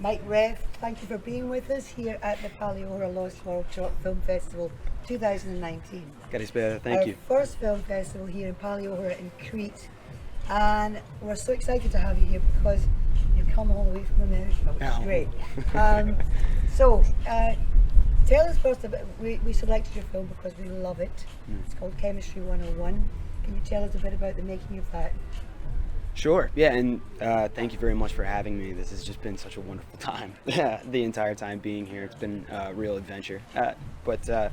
Mike Reft. Thank you for being with us here at the Paleochora Lost World Short Film Festival 2019. Thank you. Our first film festival here in Paleochora in Crete. And we're so excited to have you here because you've come all the way from America, which is great. Tell us first about, we selected your film because we love it. It's called Chemistry 101. Can you tell us a bit about the making of that? Sure, yeah, and thank you very much for having me. This has just been such a wonderful time. The entire time being here, it's been a real adventure. So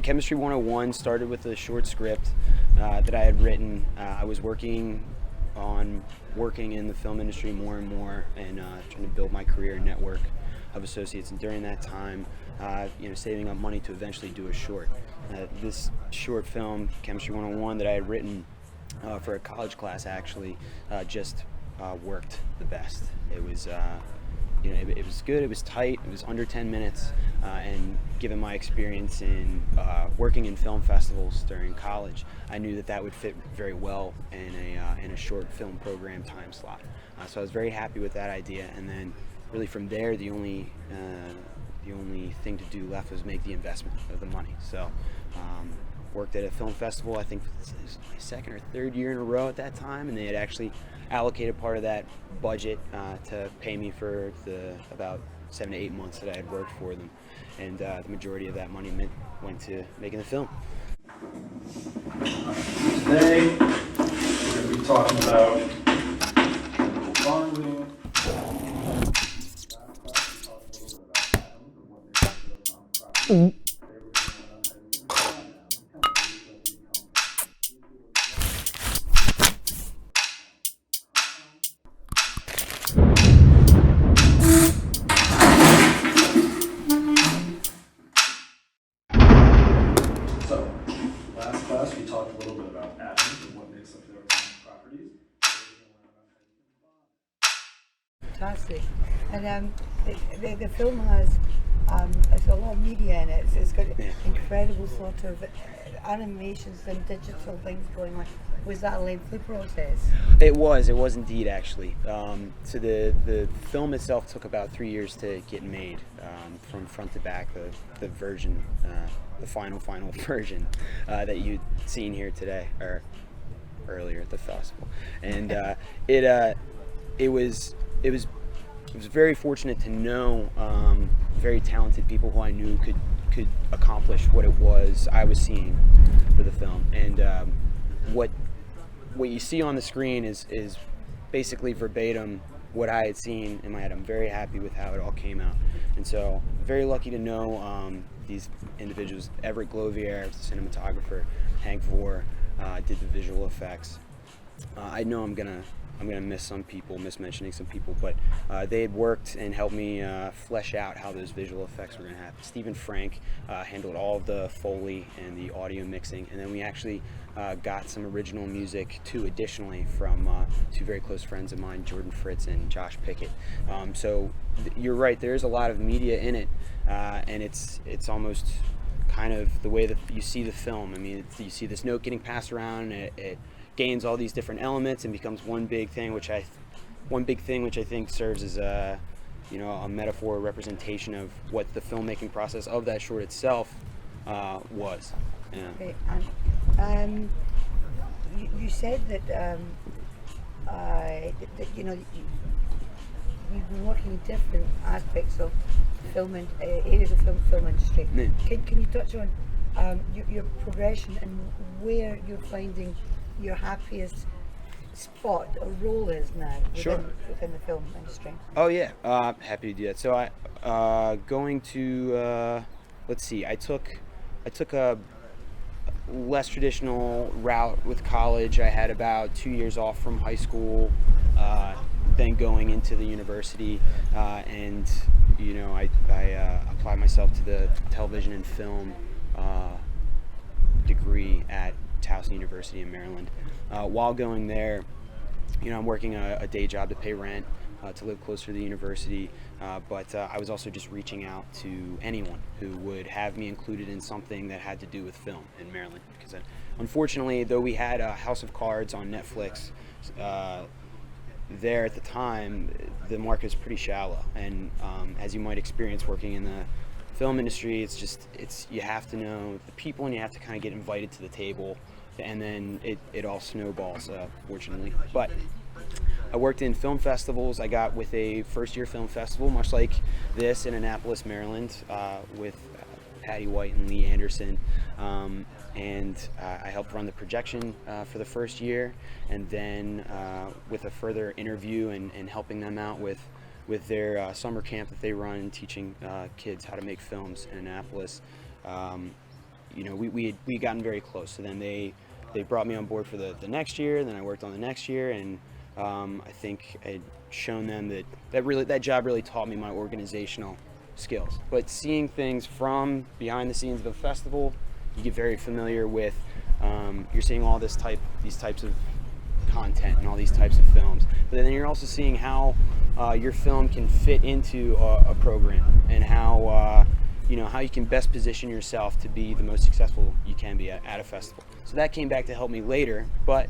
Chemistry 101 started with a short script that I had written. I was working in the film industry more and more, and trying to build my career and network of associates. And during that time, saving up money to eventually do a short. This short film, Chemistry 101, that I had written for a college class, actually, just worked the best. It was. It was good, it was tight, it was under 10 minutes, and given my experience in working in film festivals during college, I knew that would fit very well in a short film program time slot. So I was very happy with that idea, and then really from there, the only thing to do left was make the investment of the money. So worked at a film festival, I think it was my second or third year in a row at that time, and they had actually allocated part of that budget to pay me for the about 7 to 8 months that I had worked for them, and the majority of that money went to making the film. Today, we're going to be talking about bonding. We talked a little bit about atoms and what makes up their properties. Fantastic. And the film has a lot of media in it. It's got incredible sort of animations and digital things going on. Was that a lengthy process? It was indeed, actually. So the film itself took about 3 years to get made, from front to back. The version, the final version that you'd seen here today or earlier at the festival, and it was very fortunate to know very talented people who I knew could accomplish what it was I was seeing for the film, and what you see on the screen is basically verbatim what I had seen in my head. I'm very happy with how it all came out, and so very lucky to know these individuals. Everett Glovier, the cinematographer, Hank Vore did the visual effects. I know I'm gonna miss mentioning some people, but they had worked and helped me flesh out how those visual effects were gonna happen. Stephen Frank handled all of the Foley and the audio mixing, and then we actually got some original music too, additionally, from two very close friends of mine, Jordan Fritz and Josh Pickett. So you're right, there's a lot of media in it, and it's almost kind of the way that you see the film. I mean, you see this note getting passed around, and it gains all these different elements and becomes one big thing, which I think serves as a metaphor, a representation of what the filmmaking process of that short itself was. Yeah. Okay. You said that you've been working in different aspects of film areas of film industry. Can you touch on your progression and where you're finding your happiest spot or role is now within the film industry? Oh yeah, happy to do that. So I took a less traditional route with college. I had about 2 years off from high school, then going into the university, and I applied myself to the television and film degree at Towson University in Maryland. While going there, I'm working a day job to pay rent, to live closer to the university, but I was also just reaching out to anyone who would have me included in something that had to do with film in Maryland, because unfortunately, though we had House of Cards on Netflix, there at the time, the market was pretty shallow, and as you might experience working in the film industry, it's you have to know the people, and you have to kind of get invited to the table, and then it all snowballs, fortunately. But I worked in film festivals. I got with a first-year film festival, much like this, in Annapolis, Maryland, with Patty White and Lee Anderson, and I helped run the projection for the first year, and then with a further interview and helping them out with their summer camp that they run, teaching kids how to make films in Annapolis. We had gotten very close. So then they brought me on board for the next year, and then I worked on the next year, and I think I'd shown them that job really taught me my organizational skills. But seeing things from behind the scenes of a festival, you get very familiar with, you're seeing all these types of content and all these types of films, but then you're also seeing how your film can fit into a program, and how you can best position yourself to be the most successful you can be at a festival. So that came back to help me later, but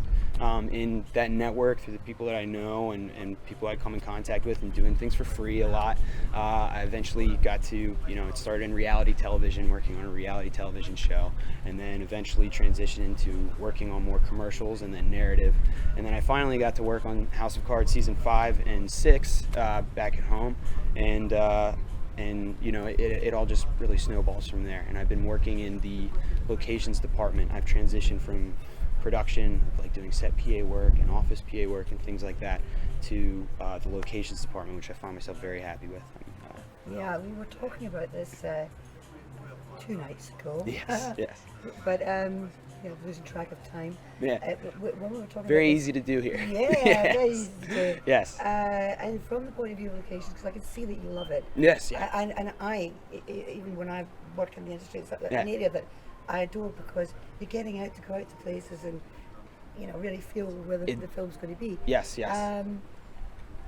in that network, through the people that I know and people I come in contact with, and doing things for free a lot, I eventually got to, it started in reality television, working on a reality television show, and then eventually transitioned into working on more commercials and then narrative. And then I finally got to work on House of Cards season 5 and 6 back at home, and it all just really snowballs from there. And I've been working in the locations department. I've transitioned from production, like doing set PA work and office PA work and things like that, to the locations department, which I find myself very happy with. Yeah, we were talking about this 2 nights ago. Yes, yes. But losing track of time. Yeah. When we were talking Very about easy to do here. Yeah, Yes. very easy to do. Yes. And from the point of view of locations, because I can see that you love it. Yes, yeah. And I, even when I work in the industry, it's Yeah. an area that I adore, because you're getting out to go out to places and really feel where the film's going to be. Yes, yes.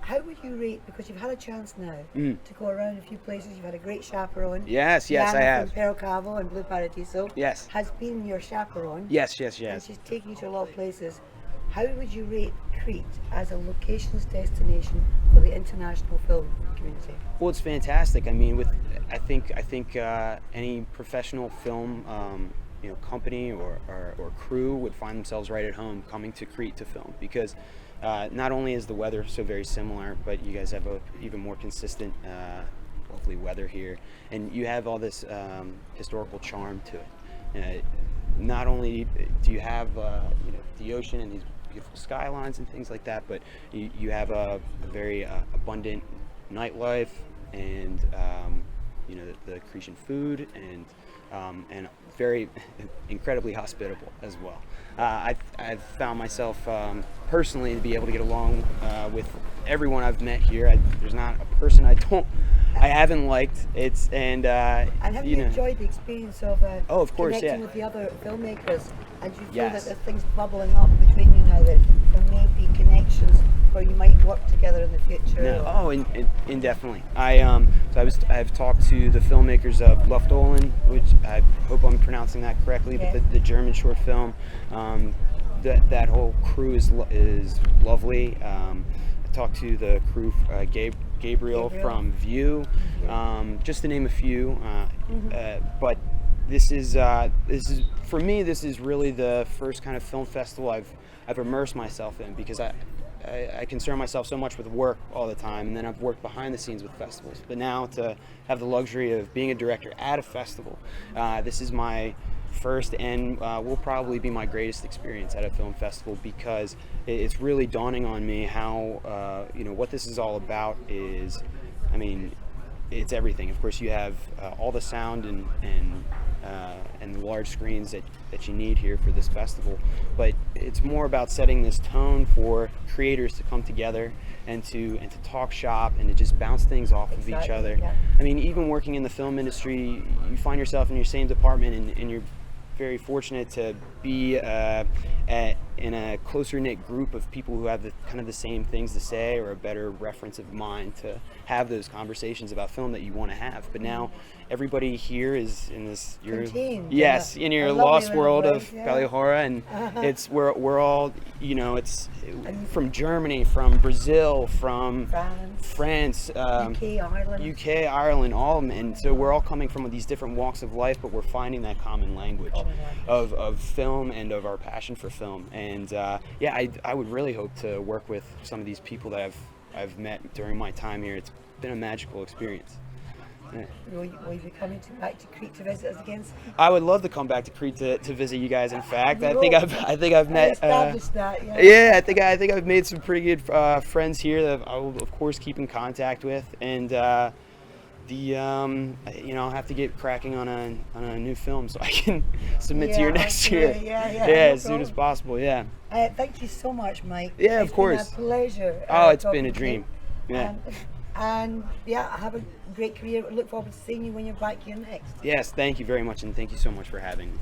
How would you rate, because you've had a chance now to go around a few places, you've had a great chaperone. Yes, Yana I have. from Pearl Cavo and Blue Paradiso Yes. has been your chaperone. Yes. And she's taken you to a lot of places. How would you rate Crete as a locations destination for the international film community? Well, it's fantastic. I mean, I think any professional film company or crew would find themselves right at home coming to Crete to film, because not only is the weather so very similar, but you guys have a even more consistent, lovely weather here, and you have all this historical charm to it. Not only do you have the ocean and these beautiful skylines and things like that, but you have a very abundant nightlife, and the Cretan food, and very incredibly hospitable as well. I've found myself personally to be able to get along with everyone I've met here. There's not a person I haven't liked. And have you enjoyed the experience of of course, connecting yeah. with the other filmmakers? And do you feel Yes. that there's things bubbling up between you now, that there may be connections where you might work together in the future? No. or- Oh, indefinitely. I've talked to the filmmakers of Luftolen, which I hope I'm pronouncing that correctly, Yes. but the German short film. That whole crew is lovely. I talked to the crew, Gabriel from View, just to name a few. But this is for me. This is really the first kind of film festival I've immersed myself in, because I concern myself so much with work all the time, and then I've worked behind the scenes with festivals. But now to have the luxury of being a director at a festival, this is my first and will probably be my greatest experience at a film festival, because it's really dawning on me how what this is all about is, I mean, it's everything. Of course, you have all the sound and the large screens that you need here for this festival, but it's more about setting this tone for creators to come together and to talk shop and to just bounce things off of each other. Yeah. I mean, even working in the film industry, you find yourself in your same department, and you're very fortunate to be in in a closer knit group of people who have kind of the same things to say, or a better reference of mind to have those conversations about film that you want to have. But now everybody here is in this Contained, yes, yeah. in your A lovely lost little world place, of yeah. Paleochora, and it's we're all, you know, it's from Germany, from Brazil, from France, UK, Ireland, all of them. And so we're all coming from these different walks of life, but we're finding that common language of film and of our passion for film. And yeah, I would really hope to work with some of these people that I've met during my time here. It's been a magical experience. Yeah. Will you be coming back to Crete to visit us again? I would love to come back to Crete to visit you guys. In fact, You I will. think I've met. Established that, yeah. Yeah, I think I've made some pretty good friends here that I will of course keep in contact with, and you know, I'll have to get cracking on a new film so I can submit to your next year. Yeah, no as soon as possible. Yeah. Thank you so much, Mike. Yeah, of It's course. been a pleasure. Oh, it's talking been a to dream. you. Yeah. And yeah, have a great career. Look forward to seeing you when you're back here next. Yes, thank you very much, and thank you so much for having me.